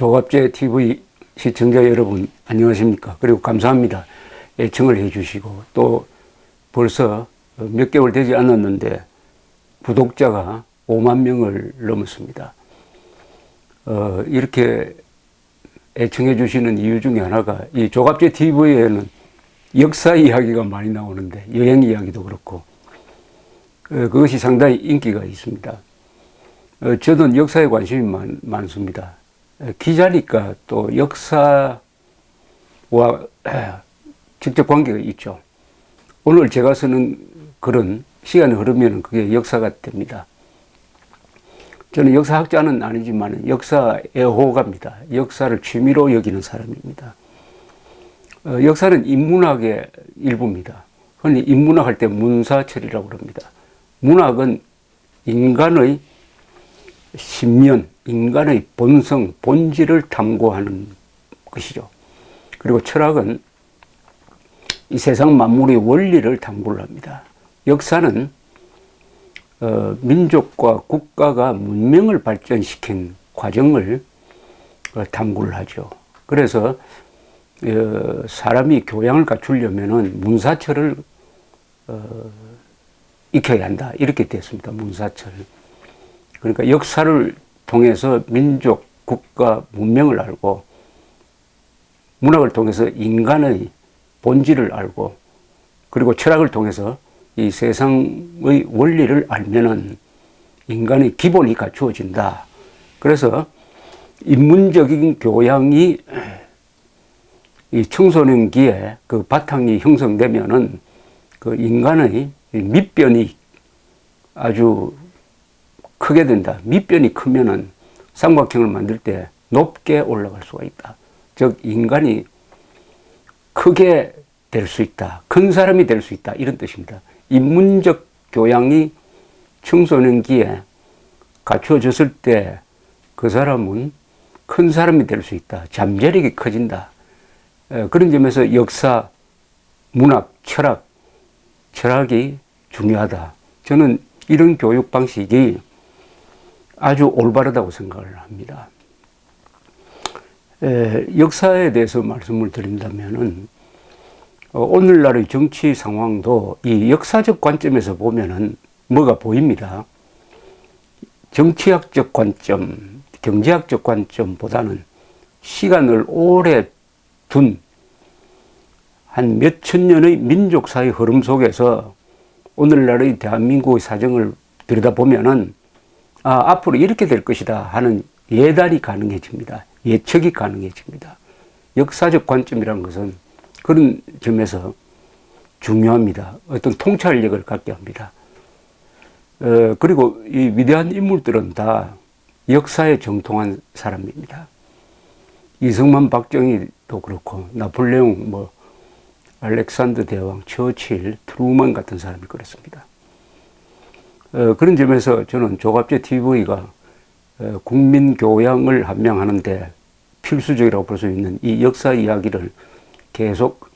조갑제 TV 시청자 여러분 안녕하십니까. 그리고 감사합니다. 애청을 해주시고 또 벌써 몇 개월 되지 않았는데 구독자가 5만 명을 넘었습니다. 이렇게 애청해 주시는 이유 중에 하나가 이 조갑제 TV에는 역사 이야기가 많이 나오는데 여행 이야기도 그렇고 그것이 상당히 인기가 있습니다. 저는 역사에 관심이 많습니다. 기자니까 또 역사와 직접 관계가 있죠. 오늘 제가 쓰는 글은 시간이 흐르면 그게 역사가 됩니다. 저는 역사학자는 아니지만 역사 애호가입니다. 역사를 취미로 여기는 사람입니다. 역사는 인문학의 일부입니다. 흔히 인문학 할 때 문사철이라고 합니다. 문학은 인간의 신면, 인간의 본성, 본질을 탐구하는 것이죠. 그리고 철학은 이 세상 만물의 원리를 탐구를 합니다. 역사는 민족과 국가가 문명을 발전시킨 과정을 탐구를 하죠. 그래서 사람이 교양을 갖추려면은 문사철을 익혀야 한다. 이렇게 됐습니다. 문사철. 그러니까 역사를 통해서 민족, 국가, 문명을 알고 문학을 통해서 인간의 본질을 알고 그리고 철학을 통해서 이 세상의 원리를 알면은 인간의 기본이 갖추어진다. 그래서 인문적인 교양이 이 청소년기에 그 바탕이 형성되면은 그 인간의 밑변이 아주 크게 된다. 밑변이 크면은 삼각형을 만들 때 높게 올라갈 수가 있다. 즉 인간이 크게 될 수 있다. 큰 사람이 될 수 있다. 이런 뜻입니다. 인문적 교양이 청소년기에 갖추어졌을 때 그 사람은 큰 사람이 될 수 있다. 잠재력이 커진다. 그런 점에서 역사, 문학, 철학이 중요하다. 저는 이런 교육 방식이 아주 올바르다고 생각을 합니다. 역사에 대해서 말씀을 드린다면은 오늘날의 정치 상황도 이 역사적 관점에서 보면은 뭐가 보입니다. 정치학적 관점, 경제학적 관점보다는 시간을 오래 둔 한 몇천 년의 민족사의 흐름 속에서 오늘날의 대한민국의 사정을 들여다보면은 앞으로 이렇게 될 것이다 하는 예단이 가능해집니다. 예측이 가능해집니다. 역사적 관점이라는 것은 그런 점에서 중요합니다. 어떤 통찰력을 갖게 합니다. 그리고 이 위대한 인물들은 다 역사에 정통한 사람입니다. 이승만, 박정희도 그렇고 나폴레옹, 알렉산더 대왕, 처칠, 트루먼 같은 사람이 그렇습니다. 그런 점에서 저는 조갑제 TV가 국민 교양을 함양하는데 필수적이라고 볼 수 있는 이 역사 이야기를 계속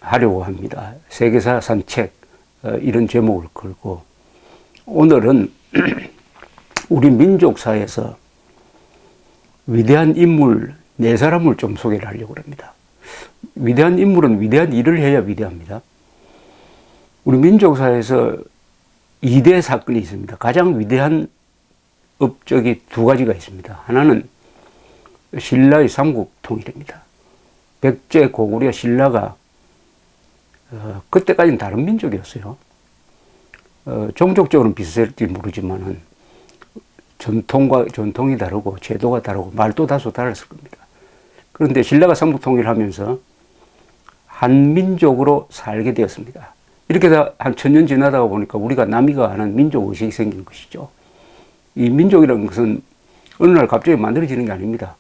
하려고 합니다. 세계사 산책 이런 제목을 걸고 오늘은 우리 민족사에서 위대한 인물 4사람을 좀 소개를 하려고 합니다. 위대한 인물은 위대한 일을 해야 위대합니다. 우리 민족사에서 2대 사건이 있습니다. 가장 위대한 업적이 2가지가 있습니다. 하나는 신라의 삼국통일입니다. 백제, 고구려, 신라가 그때까지는 다른 민족이었어요. 종족적으로는 비슷할지 모르지만은 전통이 다르고 제도가 다르고 말도 다소 달랐을 겁니다. 그런데 신라가 삼국통일을 하면서 한민족으로 살게 되었습니다. 이렇게 한 1000년 지나다가 보니까 우리가 남이가 하는 민족의식이 생긴 것이죠. 이 민족이라는 것은 어느 날 갑자기 만들어지는 게 아닙니다.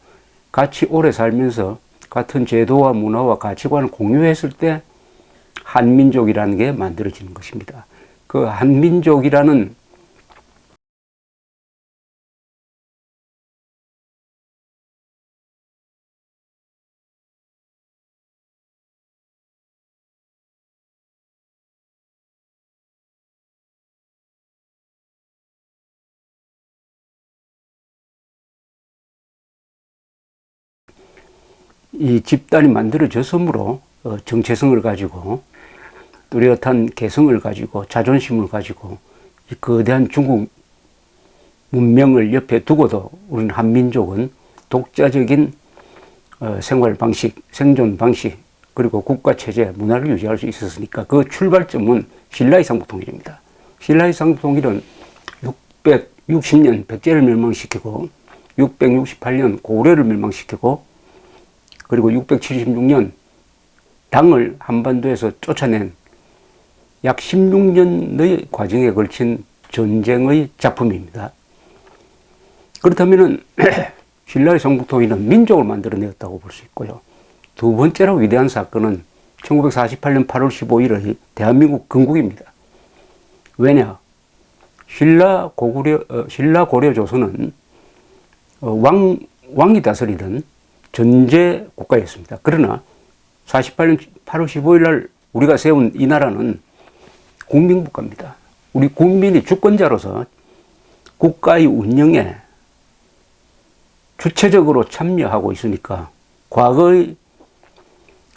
같이 오래 살면서 같은 제도와 문화와 가치관을 공유했을 때 한민족이라는 게 만들어지는 것입니다. 그 한민족이라는 이 집단이 만들어졌으므로 정체성을 가지고 뚜렷한 개성을 가지고 자존심을 가지고 이 거대한 중국 문명을 옆에 두고도 우리는 한민족은 독자적인 생활 방식, 생존 방식, 그리고 국가 체제, 문화를 유지할 수 있었으니까 그 출발점은 신라의 삼국통일입니다. 신라의 삼국통일은 660년 백제를 멸망시키고 668년 고구려를 멸망시키고 그리고 676년 당을 한반도에서 쫓아낸 약 16년의 과정에 걸친 전쟁의 작품입니다. 그렇다면 신라의 삼국통일은 민족을 만들어내었다고 볼 수 있고요. 두 번째로 위대한 사건은 1948년 8월 15일의 대한민국 건국입니다. 왜냐? 신라 고려 조선은 왕이 다스리던 전제 국가였습니다. 그러나 48년 8월 15일 날 우리가 세운 이 나라는 국민국가입니다. 우리 국민이 주권자로서 국가의 운영에 주체적으로 참여하고 있으니까 과거의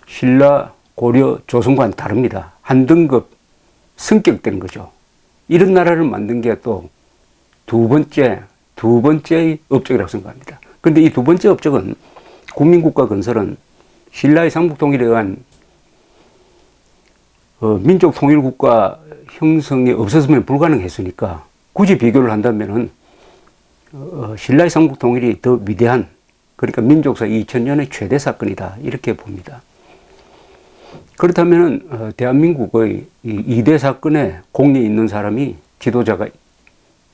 신라, 고려, 조선과는 다릅니다. 한 등급 승격된 거죠. 이런 나라를 만든 게 또 두 번째의 업적이라고 생각합니다. 그런데 이 두 번째 업적은 국민국가 건설은 신라의 삼국통일에 의한 민족 통일국가 형성이 없었으면 불가능했으니까 굳이 비교를 한다면은 신라의 삼국통일이 더 위대한, 그러니까 민족사 2000년의 최대 사건이다 이렇게 봅니다. 그렇다면 대한민국의 이 2대 사건에 공이 있는 사람이 지도자가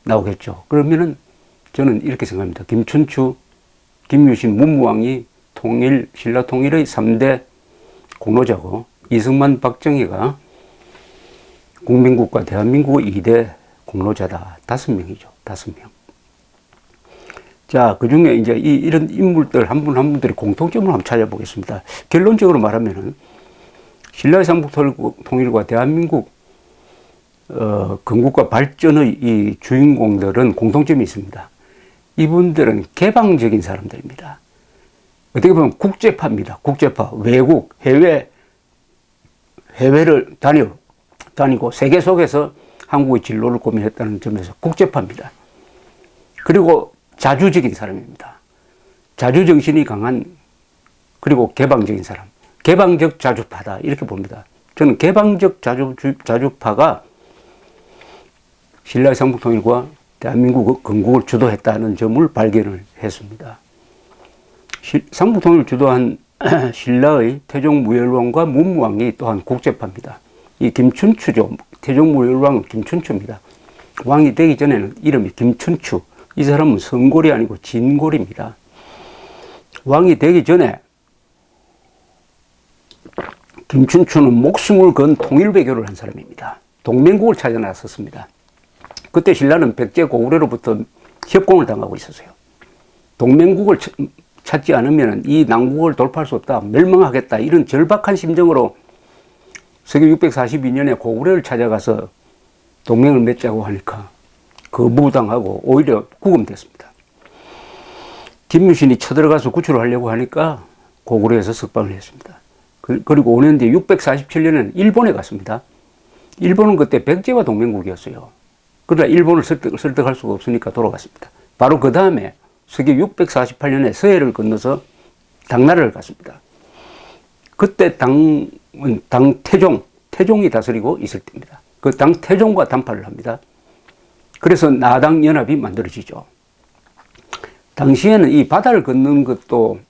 나오겠죠. 그러면은 저는 이렇게 생각합니다. 김춘추, 김유신, 문무왕이 신라 통일의 3대 공로자고 이승만, 박정희가 국민국가 대한민국의 2대 공로자다. 5명이죠. 5명. 자, 그 중에 이제 이런 인물들 한 분 한 분들이 공통점을 한번 찾아보겠습니다. 결론적으로 말하면은 신라의 삼국통일과 대한민국 건국과 발전의 이 주인공들은 공통점이 있습니다. 이분들은 개방적인 사람들입니다. 어떻게 보면 국제파입니다. 국제파, 외국, 해외를 다니고 세계 속에서 한국의 진로를 고민했다는 점에서 국제파입니다. 그리고 자주적인 사람입니다. 자주정신이 강한, 그리고 개방적인 사람. 개방적 자주파다 이렇게 봅니다. 저는 개방적 자주파가 신라의 삼국통일과 대한민국 건국을 주도했다는 점을 발견을 했습니다. 삼국통일을 주도한 신라의 태종무열왕과 문무왕이 또한 국제파입니다. 이 김춘추죠. 태종무열왕은 김춘추입니다. 왕이 되기 전에는 이름이 김춘추. 이 사람은 성골이 아니고 진골입니다. 왕이 되기 전에 김춘추는 목숨을 건 통일외교를 한 사람입니다. 동맹국을 찾아 나섰습니다. 그때 신라는 백제 고구려로부터 협공을 당하고 있었어요. 동맹국을 찾지 않으면 이 난국을 돌파할 수 없다, 멸망하겠다, 이런 절박한 심정으로 서기 642년에 고구려를 찾아가서 동맹을 맺자고 하니까 거부당하고 오히려 구금됐습니다. 김유신이 쳐들어가서 구출을 하려고 하니까 고구려에서 석방을 했습니다. 그리고 5년 뒤에 647년에는 일본에 갔습니다. 일본은 그때 백제와 동맹국이었어요. 그러나 일본을 설득할 수가 없으니까 돌아갔습니다. 바로 그 다음에 서기 648년에 서해를 건너서 당나라를 갔습니다. 그때 태종이 다스리고 있을 때입니다. 그 태종과 담파를 합니다. 그래서 나당연합이 만들어지죠. 당시에는 이 바다를 건너는 것도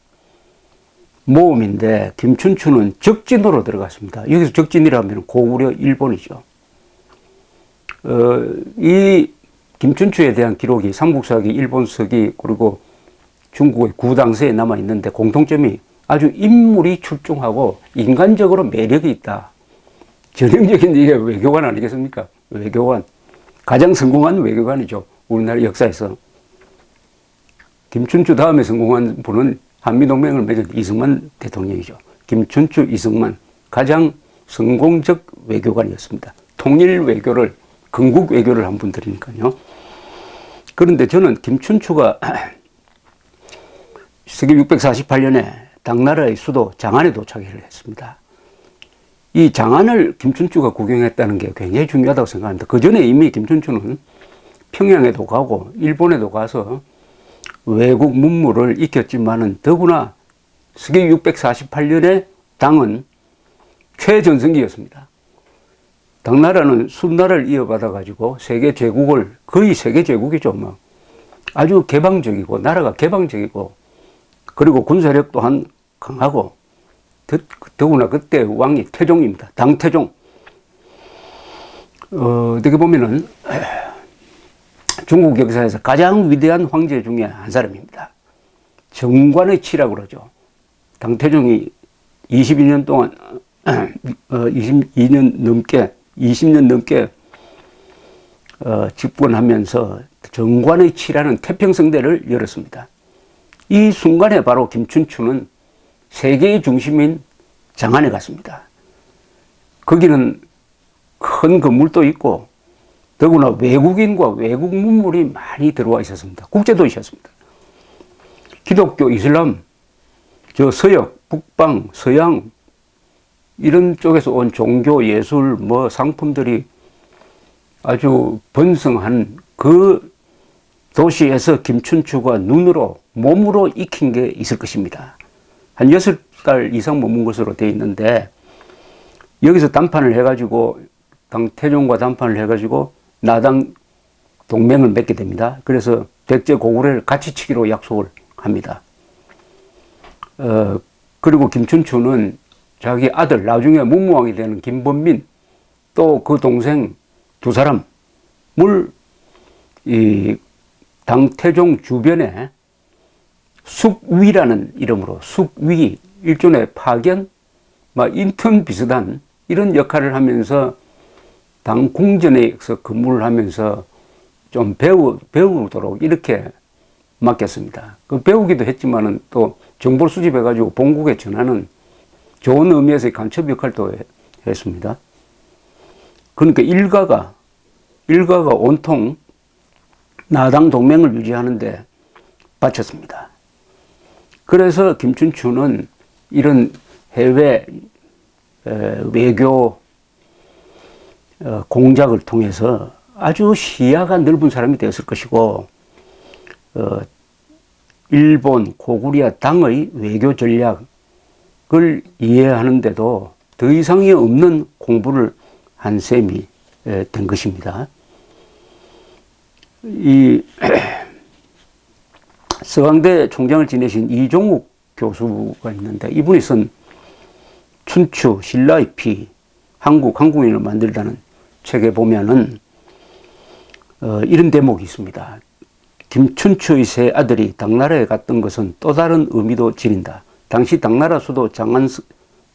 모험인데 김춘추는 적진으로 들어갔습니다. 여기서 적진이라면 고구려 일본이죠. 이 김춘추에 대한 기록이 삼국사기, 일본서기, 그리고 중국의 구당서에 남아 있는데 공통점이 아주 인물이 출중하고 인간적으로 매력이 있다. 전형적인 이게 외교관 아니겠습니까? 외교관. 가장 성공한 외교관이죠. 우리나라 역사에서. 김춘추 다음에 성공한 분은 한미동맹을 맺은 이승만 대통령이죠. 김춘추, 이승만. 가장 성공적 외교관이었습니다. 통일 외교를, 건국 외교를 한 분들이니까요. 그런데 저는 김춘추가 서기 648년에 당나라의 수도 장안에 도착을 했습니다. 이 장안을 김춘추가 구경했다는 게 굉장히 중요하다고 생각합니다. 그 전에 이미 김춘추는 평양에도 가고 일본에도 가서 외국 문물을 익혔지만은 더구나 서기 648년에 당은 최전성기였습니다. 당나라는 수나라를 이어받아 가지고 세계 제국을, 거의 세계 제국이죠. 뭐 아주 개방적이고, 나라가 개방적이고, 그리고 군사력 또한 강하고, 더구나 그때 왕이 태종입니다. 당태종. 어떻게 보면은 중국 역사에서 가장 위대한 황제 중에 한 사람입니다. 정관의 치라고 그러죠. 당태종이 22년 동안 20년 넘게 집권하면서 정관의 치라는 태평성대를 열었습니다. 이 순간에 바로 김춘추는 세계의 중심인 장안에 갔습니다. 거기는 큰 건물도 있고 더구나 외국인과 외국 문물이 많이 들어와 있었습니다. 국제도시였습니다. 기독교, 이슬람, 서역, 북방, 서양 이런 쪽에서 온 종교, 예술, 상품들이 아주 번성한 그 도시에서 김춘추가 눈으로, 몸으로 익힌 게 있을 것입니다. 한 6달 이상 머문 것으로 되어 있는데, 여기서 담판을 해가지고, 당태종과 담판을 해가지고, 나당 동맹을 맺게 됩니다. 그래서 백제 고구려를 같이 치기로 약속을 합니다. 그리고 김춘추는 자기 아들, 나중에 문무왕이 되는 김범민, 또 그 동생 두 사람을 이 당태종 주변에 숙위라는 이름으로, 숙위, 일종의 파견, 인턴 비슷한 이런 역할을 하면서 당 궁전에서 근무를 하면서 좀 배우도록 이렇게 맡겼습니다. 그 배우기도 했지만은 또 정보를 수집해가지고 본국에 전하는 좋은 의미에서의 간첩 역할도 했습니다. 그러니까 일가가 온통 나당 동맹을 유지하는데 바쳤습니다. 그래서 김춘추는 이런 해외 외교 공작을 통해서 아주 시야가 넓은 사람이 되었을 것이고, 일본, 고구려 당의 외교 전략을 이해하는데도 더 이상이 없는 공부를 한 셈이 된 것입니다. 이 서강대 총장을 지내신 이종욱 교수가 있는데, 이분이 쓴 춘추, 신라의 피, 한국인을 만들다는 책에 보면은 이런 대목이 있습니다. 김춘추의 세 아들이 당나라에 갔던 것은 또 다른 의미도 지닌다. 당시 당나라 수도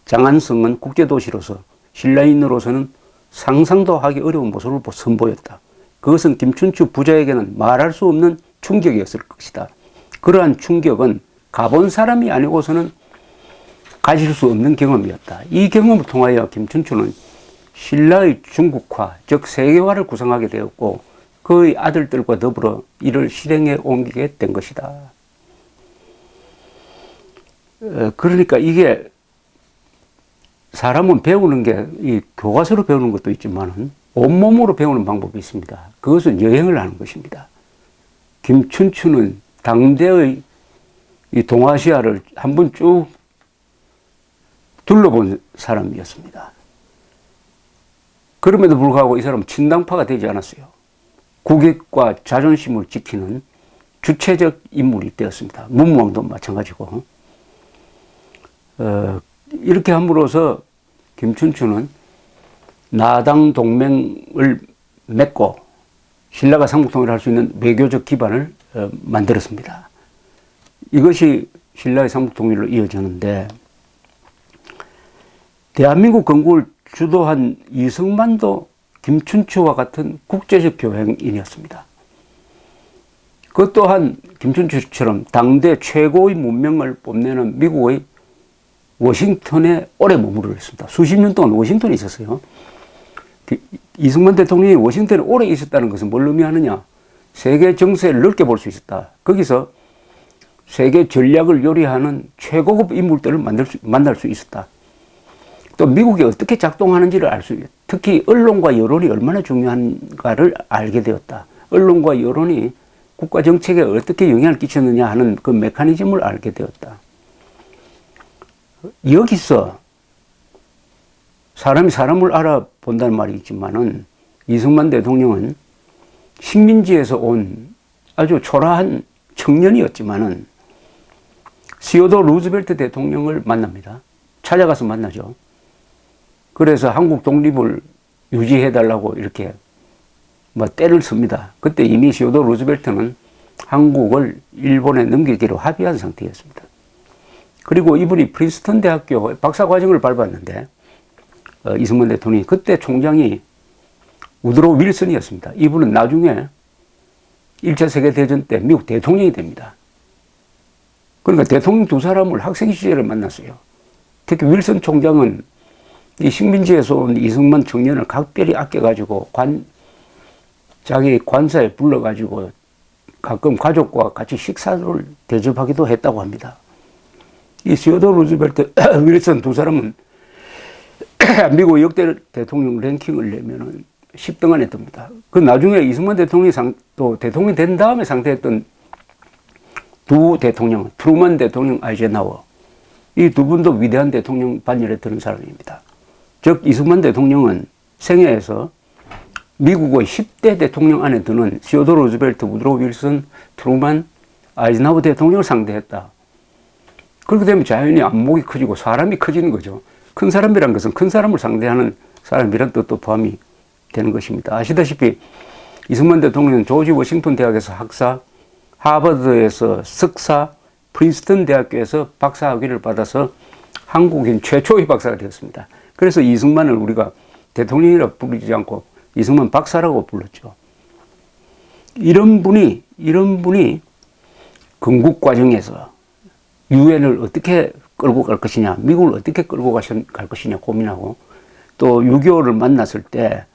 장안성은 국제도시로서 신라인으로서는 상상도 하기 어려운 모습을 선보였다. 그것은 김춘추 부자에게는 말할 수 없는 충격이었을 것이다. 그러한 충격은 가본 사람이 아니고서는 가질 수 없는 경험이었다. 이 경험을 통하여 김춘추는 신라의 중국화, 즉 세계화를 구상하게 되었고, 그의 아들들과 더불어 이를 실행에 옮기게 된 것이다. 그러니까 이게 사람은 배우는 게 이 교과서로 배우는 것도 있지만 온몸으로 배우는 방법이 있습니다. 그것은 여행을 하는 것입니다. 김춘추는 당대의 이 동아시아를 한번 쭉 둘러본 사람이었습니다. 그럼에도 불구하고 이 사람은 친당파가 되지 않았어요. 국익과 자존심을 지키는 주체적 인물이 되었습니다. 문무왕도 마찬가지고. 이렇게 함으로써 김춘추는 나당 동맹을 맺고 신라가 삼국통일을 할 수 있는 외교적 기반을 만들었습니다. 이것이 신라의 삼국통일로 이어졌는데, 대한민국 건국을 주도한 이승만도 김춘추와 같은 국제적 교행인이었습니다. 그 또한 김춘추처럼 당대 최고의 문명을 뽐내는 미국의 워싱턴에 오래 머무르겠습니다. 수십 년 동안 워싱턴에 있었어요. 이승만 대통령이 워싱턴에 오래 있었다는 것은 뭘 의미하느냐? 세계 정세를 넓게 볼 수 있었다. 거기서 세계 전략을 요리하는 최고급 인물들을 만날 수 있었다. 또 미국이 어떻게 작동하는지를 알 수 있다. 특히 언론과 여론이 얼마나 중요한가를 알게 되었다. 언론과 여론이 국가 정책에 어떻게 영향을 끼쳤느냐 하는 그 메커니즘을 알게 되었다. 여기서 사람이 사람을 알아본다는 말이 있지만은 이승만 대통령은 식민지에서 온 아주 초라한 청년이었지만은 시어도 루즈벨트 대통령을 만납니다. 찾아가서 만나죠. 그래서 한국 독립을 유지해달라고 이렇게 때를 씁니다. 그때 이미 시어도 루즈벨트는 한국을 일본에 넘기기로 합의한 상태였습니다. 그리고 이분이 프린스턴 대학교 박사 과정을 밟았는데 이승만 대통령이 그때 총장이 우드로 윌슨이었습니다. 이분은 나중에 1차 세계대전 때 미국 대통령이 됩니다. 그러니까 대통령 두 사람을 학생 시절에 만났어요. 특히 윌슨 총장은 이 식민지에서 온 이승만 청년을 각별히 아껴가지고 자기 관사에 불러가지고 가끔 가족과 같이 식사를 대접하기도 했다고 합니다. 이 시어도 루즈벨트, 윌슨 두 사람은 미국 역대 대통령 랭킹을 내면은 10등 안에 듭니다. 그 나중에 이승만 대통령이 또 대통령이 된 다음에 상대했던 두 대통령, 트루먼 대통령, 아이젠하워. 이 두 분도 위대한 대통령 반열에 드는 사람입니다. 즉, 이승만 대통령은 생애에서 미국의 10대 대통령 안에 드는 시어도 루즈벨트, 우드로 윌슨, 트루먼, 아이젠하워 대통령을 상대했다. 그렇게 되면 자연히 안목이 커지고 사람이 커지는 거죠. 큰 사람이란 것은 큰 사람을 상대하는 사람이란 뜻도 포함이 되는 것입니다. 아시다시피 이승만 대통령은 조지 워싱턴 대학에서 학사, 하버드에서 석사, 프린스턴 대학교에서 박사 학위를 받아서 한국인 최초의 박사가 되었습니다. 그래서 이승만을 우리가 대통령이라 부르지 않고 이승만 박사라고 불렀죠. 이런 분이 건국 과정에서 유엔을 어떻게 끌고 갈 것이냐, 미국을 어떻게 끌고 갈 것이냐 고민하고, 또 6.25를 만났을 때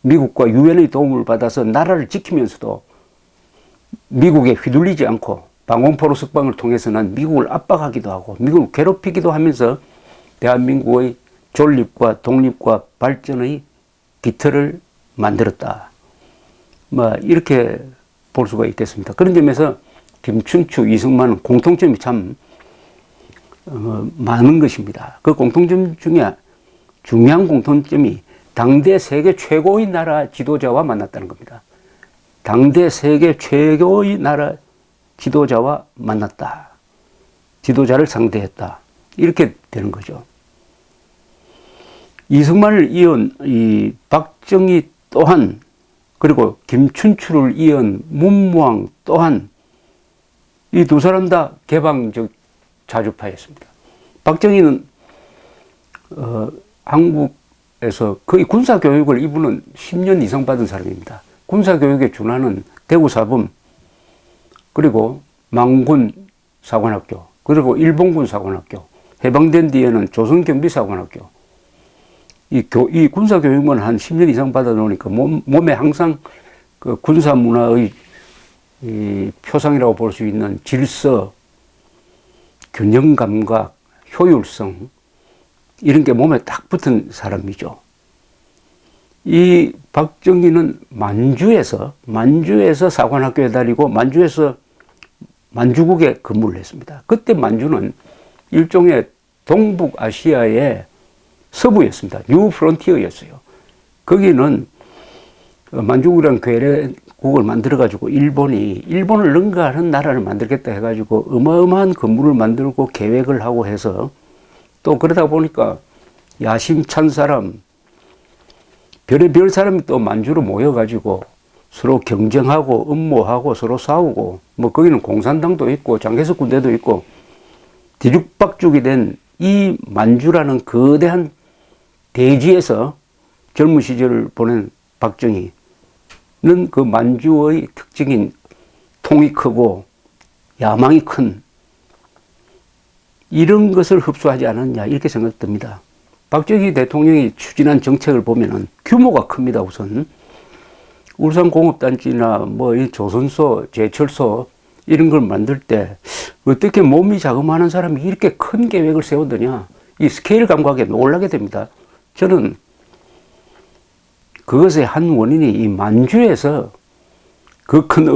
미국과 유엔의 도움을 받아서 나라를 지키면서도 미국에 휘둘리지 않고 방공포로 석방을 통해서는 미국을 압박하기도 하고 미국을 괴롭히기도 하면서 대한민국의 존립과 독립과 발전의 기틀을 만들었다. 이렇게 볼 수가 있겠습니다. 그런 점에서 김춘추, 이승만은 공통점이 참 많은 것입니다. 그 공통점 중에 중요한 공통점이 당대 세계 최고의 나라 지도자와 만났다는 겁니다. 당대 세계 최고의 나라 지도자와 만났다. 지도자를 상대했다. 이렇게 되는 거죠. 이승만을 이은 이 박정희 또한, 그리고 김춘추를 이은 문무왕 또한 이 두 사람 다 개방적 자주파였습니다. 박정희는 한국에서 거의 군사교육을 이분은 10년 이상 받은 사람입니다. 군사교육에 준하는 대구사범, 그리고 망군 사관학교, 그리고 일본군 사관학교, 해방된 뒤에는 조선경비사관학교. 이 군사교육만 한 10년 이상 받아 놓으니까 몸에 항상 그 군사문화의 이 표상이라고 볼 수 있는 질서, 균형감각, 효율성, 이런 게 몸에 딱 붙은 사람이죠. 이 박정희는 만주에서 사관학교에 다니고 만주에서 만주국에 근무를 했습니다. 그때 만주는 일종의 동북아시아의 서부였습니다. 뉴 프론티어였어요. 거기는 만주국이라는 괴뢰국을 만들어가지고 일본을 능가하는 나라를 만들겠다 해가지고 어마어마한 건물을 만들고 계획을 하고 해서, 또 그러다 보니까 야심찬 사람, 별의별 사람이 또 만주로 모여가지고 서로 경쟁하고 음모하고 서로 싸우고, 거기는 공산당도 있고 장개석 군대도 있고 뒤죽박죽이 된 이 만주라는 거대한 대지에서 젊은 시절을 보낸 박정희는 그 만주의 특징인 통이 크고 야망이 큰 이런 것을 흡수하지 않았냐, 이렇게 생각됩니다. 박정희 대통령이 추진한 정책을 보면은 규모가 큽니다. 우선 울산공업단지나 이 조선소, 제철소 이런 걸 만들 때 어떻게 몸이 자그마한 사람이 이렇게 큰 계획을 세우더냐, 이 스케일 감각에 놀라게 됩니다. 저는 그것의 한 원인이 이 만주에서 그 큰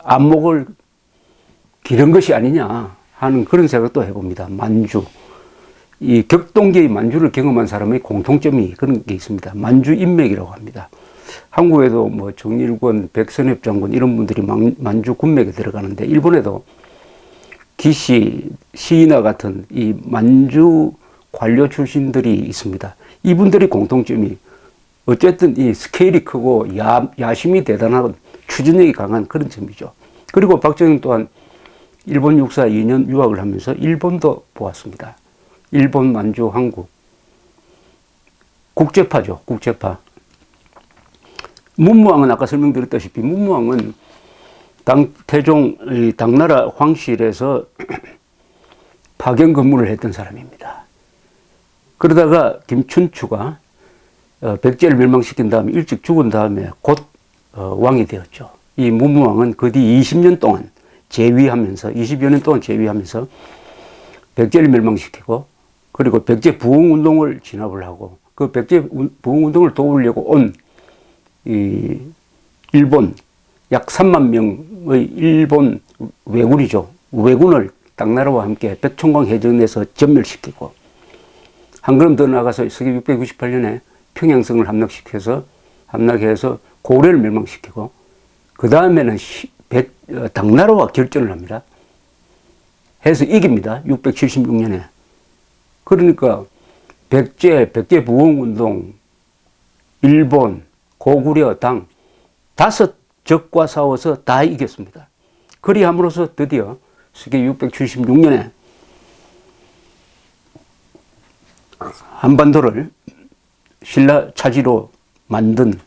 안목을 기른 것이 아니냐 하는 그런 생각도 해봅니다. 만주. 이 격동기의 만주를 경험한 사람의 공통점이 그런 게 있습니다. 만주 인맥이라고 합니다. 한국에도 뭐 정일권, 백선엽 장군 이런 분들이 만주 군맥에 들어가는데, 일본에도 기시, 시이나 같은 이 만주 관료 출신들이 있습니다. 이분들의 공통점이 어쨌든 이 스케일이 크고 야심이 대단하고 추진력이 강한 그런 점이죠. 그리고 박정희 또한 일본 육사 2년 유학을 하면서 일본도 보았습니다. 일본, 만주, 한국. 국제파죠, 국제파. 문무왕은 아까 설명드렸다시피 문무왕은 태종 당나라 황실에서 파견 근무를 했던 사람입니다. 그러다가 김춘추가 백제를 멸망시킨 다음에 일찍 죽은 다음에 곧 왕이 되었죠. 이 문무왕은 그 뒤 20년 동안 재위하면서, 20여 년 동안 재위하면서 백제를 멸망시키고, 그리고 백제 부흥운동을 진압을 하고, 그 백제 부흥운동을 도우려고 온 이 일본 약 3만 명의 일본 왜군이죠. 왜군을 당나라와 함께 백총광 해전에서 전멸시키고, 한 걸음 더 나가서 서기 698년에 평양성을 함락해서 고려를 멸망시키고, 그 다음에는 당나라와 결전을 합니다. 해서 이깁니다. 676년에. 그러니까 백제 부흥운동, 일본, 고구려, 당 5 적과 싸워서 다 이겼습니다. 그리함으로써 드디어 서기 676년에 한반도를 신라 차지로 만든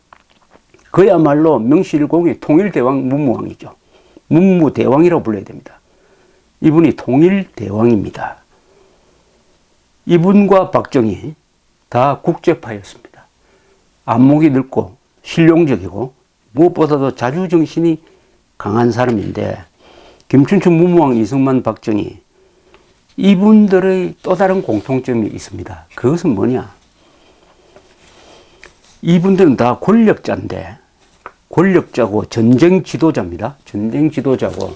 그야말로 명실공히 통일대왕 문무왕이죠. 문무대왕이라고 불러야 됩니다. 이분이 통일대왕입니다. 이분과 박정희 다 국제파였습니다. 안목이 넓고 실용적이고 무엇보다도 자주정신이 강한 사람인데, 김춘추, 문무왕, 이승만, 박정희 이분들의 또 다른 공통점이 있습니다. 그것은 뭐냐? 이분들은 다 권력자인데, 권력자고 전쟁 지도자입니다. 전쟁 지도자고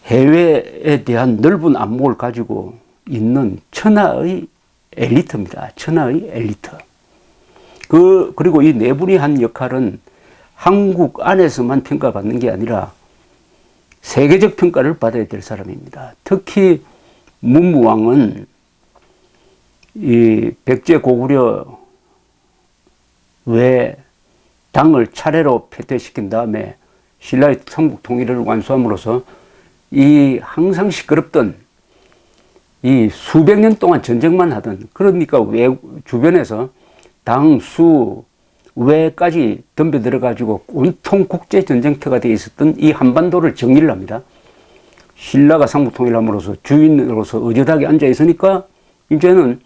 해외에 대한 넓은 안목을 가지고 있는 천하의 엘리트입니다. 천하의 엘리트. 그리고 이 네 분이 한 역할은 한국 안에서만 평가받는 게 아니라 세계적 평가를 받아야 될 사람입니다. 특히 문무왕은 이 백제 고구려 외 당을 차례로 패퇴시킨 다음에 신라의 삼국 통일을 완수함으로써 이 항상 시끄럽던 이 수백 년 동안 전쟁만 하던, 그러니까 주변에서 당, 수, 외까지 덤벼들어가지고 온통 국제전쟁터가 되어 있었던 이 한반도를 정리를 합니다. 신라가 삼국 통일함으로써 주인으로서 의젓하게 앉아 있으니까 이제는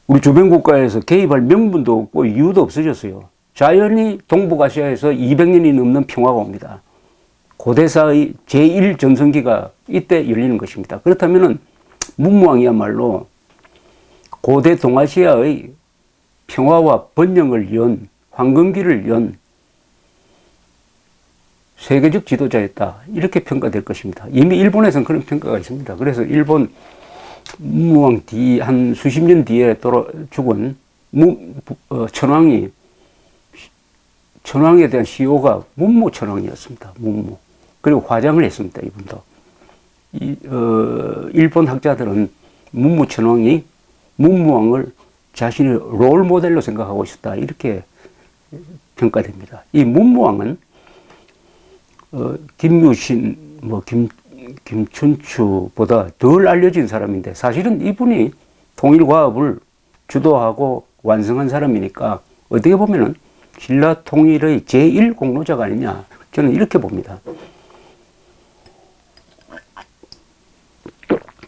우리 주변 국가에서 개입할 명분도 없고 이유도 없어졌어요. 자연히 동북아시아에서 200년이 넘는 평화가 옵니다. 고대사의 제1전성기가 이때 열리는 것입니다. 그렇다면 문무왕이야말로 고대 동아시아의 평화와 번영을 연, 황금기를 연 세계적 지도자였다, 이렇게 평가될 것입니다. 이미 일본에서는 그런 평가가 있습니다. 그래서 일본 문무왕 한 수십 년 뒤에 죽은 천황에 대한 시호가 문무천황이었습니다. 문무. 그리고 화장을 했습니다. 이분도. 일본 학자들은 문무천황이 문무왕을 자신의 롤 모델로 생각하고 있었다, 이렇게 평가됩니다. 이 문무왕은 김유신, 김춘추보다 덜 알려진 사람인데, 사실은 이분이 통일과업을 주도하고 완성한 사람이니까 어떻게 보면은 신라 통일의 제1공로자가 아니냐, 저는 이렇게 봅니다.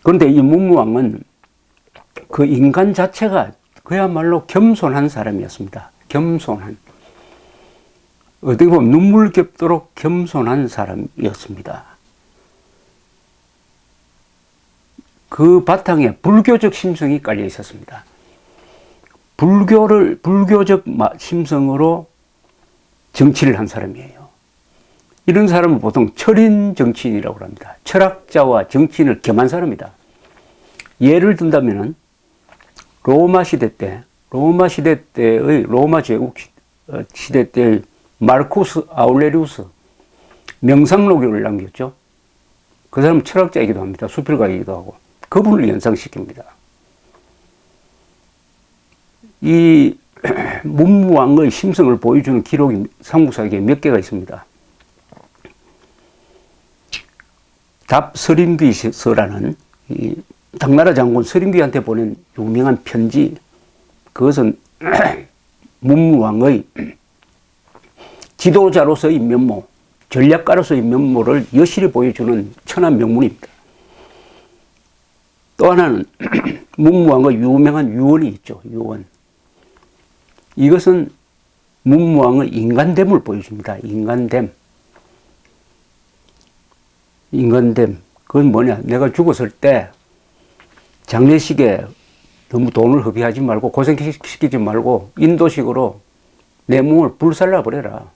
그런데 이 문무왕은 그 인간 자체가 그야말로 겸손한 사람이었습니다. 겸손한. 어떻게 보면 눈물겹도록 겸손한 사람이었습니다. 그 바탕에 불교적 심성이 깔려 있었습니다. 불교적 심성으로 정치를 한 사람이에요. 이런 사람은 보통 철인 정치인이라고 합니다. 철학자와 정치인을 겸한 사람이다. 예를 든다면은 로마 시대 때의 로마 제국 시대 때의 마르쿠스 아울레리우스 명상록을 남겼죠. 그 사람은 철학자이기도 합니다. 수필가이기도 하고 그분을 연상시킵니다. 이 문무왕의 심성을 보여주는 기록이 삼국사기에 몇 개가 있습니다. 답서림귀서라는 이 당나라 장군 서림귀한테 보낸 유명한 편지, 그것은 문무왕의 지도자로서의 면모, 전략가로서의 면모를 여실히 보여주는 천한 명문입니다. 또 하나는 문무왕의 유명한 유언이 있죠. 유언. 이것은 문무왕의 인간됨을 보여줍니다. 인간됨. 그건 뭐냐? 내가 죽었을 때 장례식에 너무 돈을 허비하지 말고 고생시키지 말고 인도식으로 내 몸을 불살라 버려라.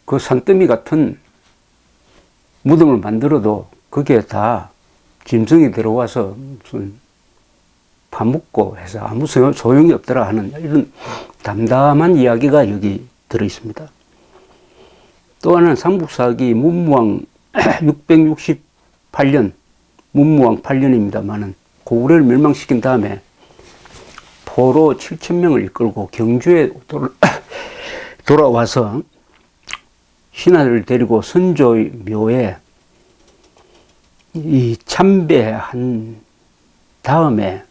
그 산더미 같은 무덤을 만들어도 그게 다 짐승이 들어와서 무슨 파묻고 해서 아무 소용이 없더라 하는 이런 담담한 이야기가 여기 들어 있습니다. 또 하나는 삼국사기 문무왕 668년 문무왕 8년입니다만은 고구려를 멸망시킨 다음에 포로 7,000명을 이끌고 경주에 돌아와서 신하를 데리고 선조의 묘에 이 참배한 다음에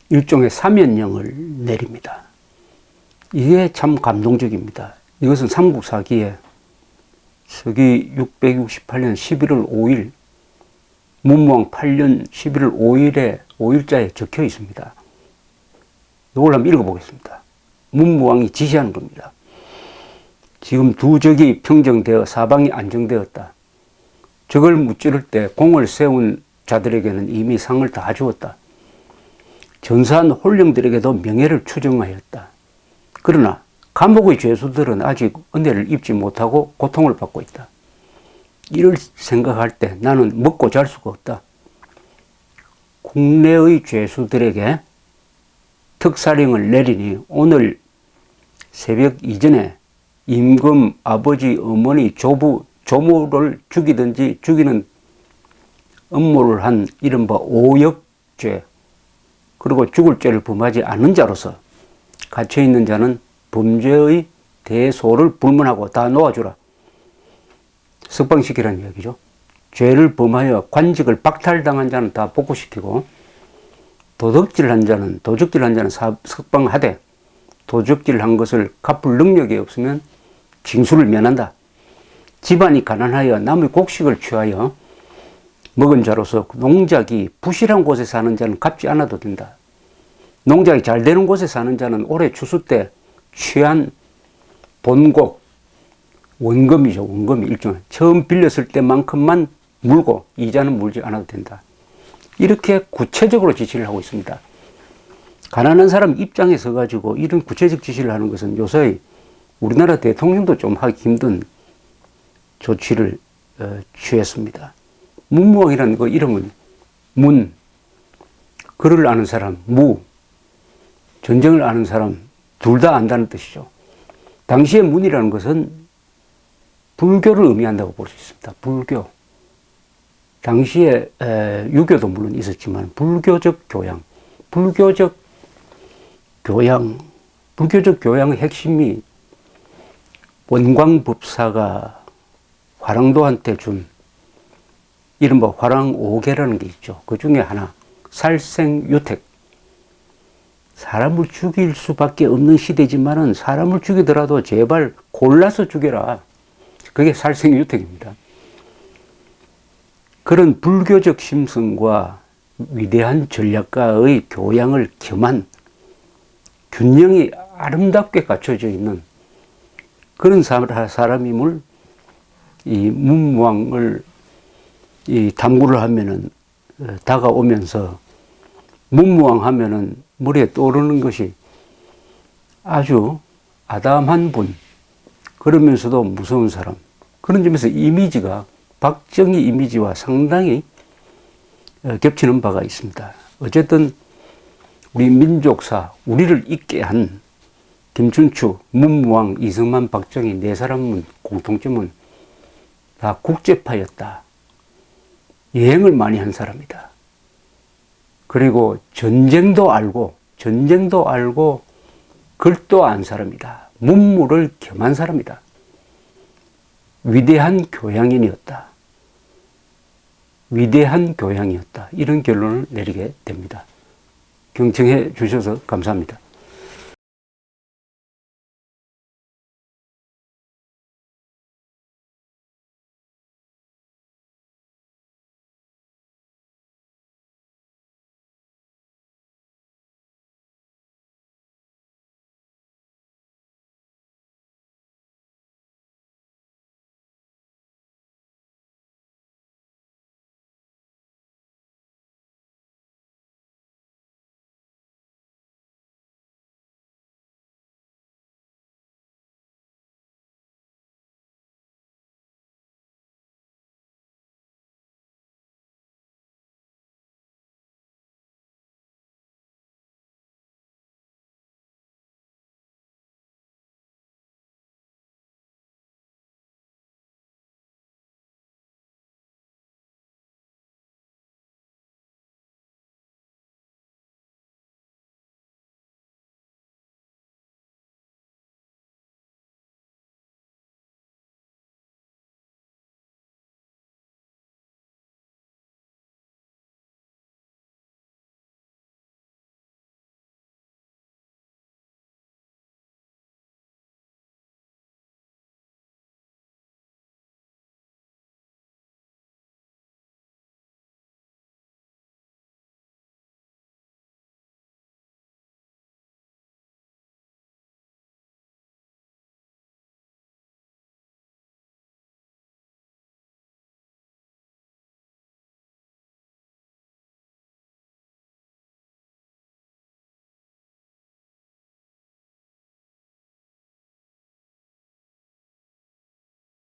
일종의 사면령을 내립니다. 이게 참 감동적입니다. 이것은 삼국사기에 서기 668년 11월 5일 문무왕 8년 11월 5일에 5일자에 적혀 있습니다. 이걸 한번 읽어보겠습니다. 문무왕이 지시하는 겁니다. 지금 두 적이 평정되어 사방이 안정되었다. 적을 무찌를 때 공을 세운 자들에게는 이미 상을 다 주었다. 전사한 홀령들에게도 명예를 추정하였다. 그러나 감옥의 죄수들은 아직 은혜를 입지 못하고 고통을 받고 있다. 이를 생각할 때 나는 먹고 잘 수가 없다. 국내의 죄수들에게 특사령을 내리니 오늘 새벽 이전에 임금 아버지 어머니 조모를 죽이든지 죽이는 음모를 한 이른바 오역죄, 그리고 죽을 죄를 범하지 않은 자로서 갇혀있는 자는 범죄의 대소를 불문하고 다 놓아주라. 석방시키라는 이야기죠. 죄를 범하여 관직을 박탈당한 자는 다 복구시키고 도적질한 자는 석방하되 도적질한 것을 갚을 능력이 없으면 징수를 면한다. 집안이 가난하여 남의 곡식을 취하여 먹은 자로서 농작이 부실한 곳에 사는 자는 갚지 않아도 된다. 농작이 잘 되는 곳에 사는 자는 올해 추수 때 취한 본곡, 원금이죠. 원금이 일종의 처음 빌렸을 때만큼만 물고 이자는 물지 않아도 된다. 이렇게 구체적으로 지시를 하고 있습니다. 가난한 사람 입장에 서가지고 이런 구체적 지시를 하는 것은 요새 우리나라 대통령도 좀 하기 힘든 조치를 취했습니다. 문무왕이라는 그 이름은 문, 글을 아는 사람, 무, 전쟁을 아는 사람 둘 다 안다는 뜻이죠. 당시의 문이라는 것은 불교를 의미한다고 볼 수 있습니다. 불교. 당시에 유교도 물론 있었지만 불교적 교양의 핵심이 원광법사가 화랑도한테 준 이른바 화랑오계라는 게 있죠. 그 중에 하나, 살생유택. 사람을 죽일 수밖에 없는 시대지만은 사람을 죽이더라도 제발 골라서 죽여라. 그게 살생유택입니다. 그런 불교적 심성과 위대한 전략가의 교양을 겸한 균형이 아름답게 갖춰져 있는 그런 사람임을 이 문무왕을 이 탐구를 하면은 다가오면서 문무왕 하면은 머리에 떠오르는 것이 아주 아담한 분, 그러면서도 무서운 사람. 그런 점에서 이미지가 박정희 이미지와 상당히 겹치는 바가 있습니다. 어쨌든 우리 민족사, 우리를 있게 한 김춘추, 문무왕, 이승만, 박정희 네 사람은 공통점은 다 국제파였다. 여행을 많이 한 사람이다. 그리고 전쟁도 알고 글도 안 사람이다. 문무를 겸한 사람이다. 위대한 교양인이었다. 이런 결론을 내리게 됩니다. 경청해 주셔서 감사합니다.